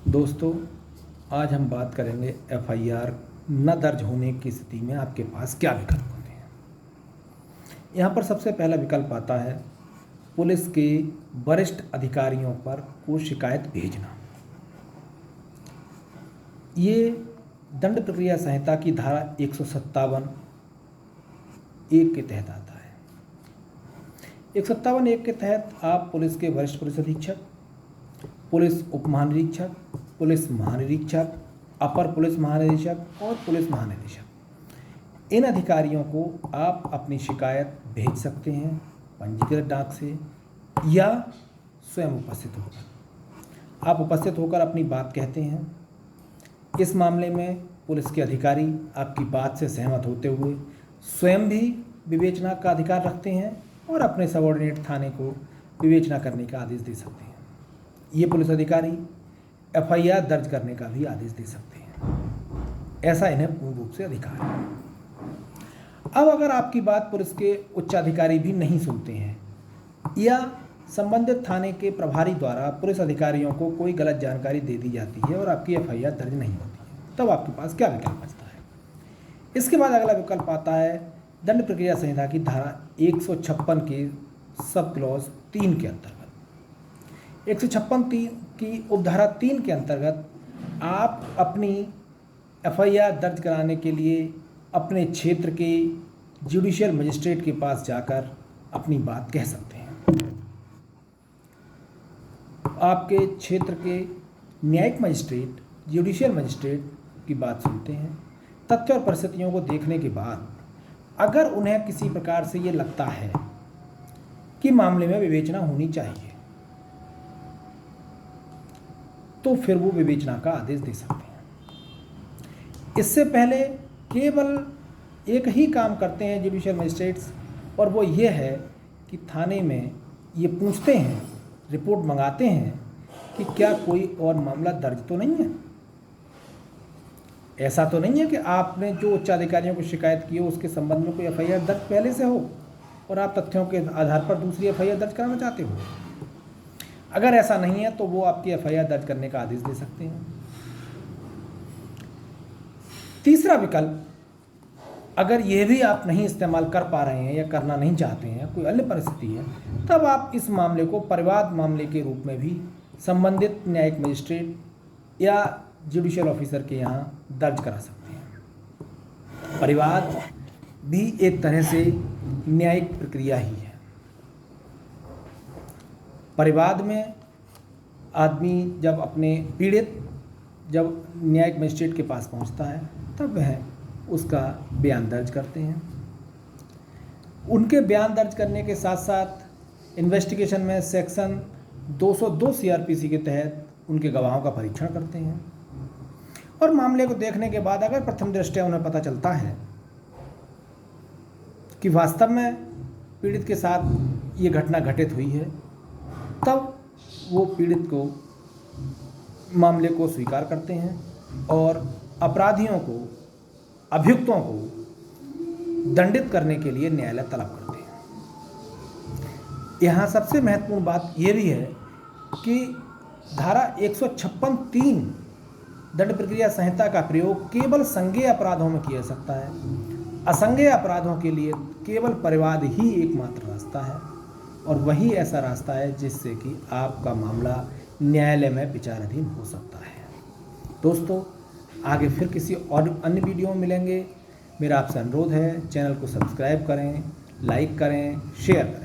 दोस्तों, आज हम बात करेंगे एफआईआर न दर्ज होने की स्थिति में आपके पास क्या विकल्प होते हैं। यहाँ पर सबसे पहला विकल्प आता है पुलिस के वरिष्ठ अधिकारियों पर को शिकायत भेजना। ये दंड प्रक्रिया संहिता की धारा 157(1) के तहत आता है। 157(1) के तहत आप पुलिस के वरिष्ठ पुलिस अधीक्षक, पुलिस उप महानिरीक्षक, पुलिस महानिरीक्षक, अपर पुलिस महानिरीक्षक और पुलिस महानिदेशक, इन अधिकारियों को आप अपनी शिकायत भेज सकते हैं पंजीकृत डाक से या स्वयं उपस्थित होकर। आप उपस्थित होकर अपनी बात कहते हैं। इस मामले में पुलिस के अधिकारी आपकी बात से सहमत होते हुए स्वयं भी विवेचना का अधिकार रखते हैं और अपने सबऑर्डिनेट थाने को विवेचना करने का आदेश दे सकते हैं। ये पुलिस अधिकारी एफआईआर दर्ज करने का भी आदेश दे सकते हैं। ऐसा इन्हें पूर्ण रूप से अधिकार है। अब अगर आपकी बात पुलिस के उच्चाधिकारी भी नहीं सुनते हैं या संबंधित थाने के प्रभारी द्वारा पुलिस अधिकारियों को कोई गलत जानकारी दे दी जाती है और आपकी एफआईआर दर्ज नहीं होती है, तब आपके पास क्या विकल्प बचता है। इसके बाद अगला विकल्प आता है दंड प्रक्रिया संहिता की धारा 156 के सब क्लॉज 3 के अंतर्गत। 156 की उपधारा 3 के अंतर्गत आप अपनी एफआईआर दर्ज कराने के लिए अपने क्षेत्र के जुडिशियल मजिस्ट्रेट के पास जाकर अपनी बात कह सकते हैं। आपके क्षेत्र के न्यायिक मजिस्ट्रेट, जुडिशियल मजिस्ट्रेट की बात सुनते हैं। तथ्य और परिस्थितियों को देखने के बाद अगर उन्हें किसी प्रकार से ये लगता है कि मामले में विवेचना होनी चाहिए, तो फिर वो विवेचना का आदेश दे सकते हैं। इससे पहले केवल एक ही काम करते हैं जुडिशियल मजिस्ट्रेट्स, और वो ये है कि थाने में ये पूछते हैं, रिपोर्ट मंगाते हैं कि क्या कोई और मामला दर्ज तो नहीं है। ऐसा तो नहीं है कि आपने जो उच्चाधिकारियों को शिकायत की हो उसके संबंध में कोई एफआईआर दर्ज पहले से हो और आप तथ्यों के आधार पर दूसरी एफआईआर दर्ज कराना चाहते हो। अगर ऐसा नहीं है तो वो आपकी एफआईआर दर्ज करने का आदेश दे सकते हैं। तीसरा विकल्प, अगर यह भी आप नहीं इस्तेमाल कर पा रहे हैं या करना नहीं चाहते हैं, कोई अन्य परिस्थिति है, तब आप इस मामले को परिवाद मामले के रूप में भी संबंधित न्यायिक मजिस्ट्रेट या जुडिशियल ऑफिसर के यहाँ दर्ज करा सकते हैं। परिवाद भी एक तरह से न्यायिक प्रक्रिया ही है। परिवाद में आदमी जब अपने पीड़ित जब न्यायिक मजिस्ट्रेट के पास पहुंचता है तब वह उसका बयान दर्ज करते हैं। उनके बयान दर्ज करने के साथ साथ इन्वेस्टिगेशन में सेक्शन 202 सीआरपीसी के तहत उनके गवाहों का परीक्षण करते हैं और मामले को देखने के बाद अगर प्रथम दृष्टया उन्हें पता चलता है कि वास्तव में पीड़ित के साथ ये घटना घटित हुई है, तब वो पीड़ित को मामले को स्वीकार करते हैं और अपराधियों को, अभियुक्तों को दंडित करने के लिए न्यायालय तलब करते हैं। यहाँ सबसे महत्वपूर्ण बात यह भी है कि धारा 156(3) दंड प्रक्रिया संहिता का प्रयोग केवल संज्ञेय अपराधों में किया जा सकता है। असंज्ञेय अपराधों के लिए केवल परिवाद ही एकमात्र रास्ता है और वही ऐसा रास्ता है जिससे कि आपका मामला न्यायालय में विचाराधीन हो सकता है। दोस्तों, आगे फिर किसी और अन्य वीडियो में मिलेंगे। मेरा आपसे अनुरोध है, चैनल को सब्सक्राइब करें, लाइक करें, शेयर करें।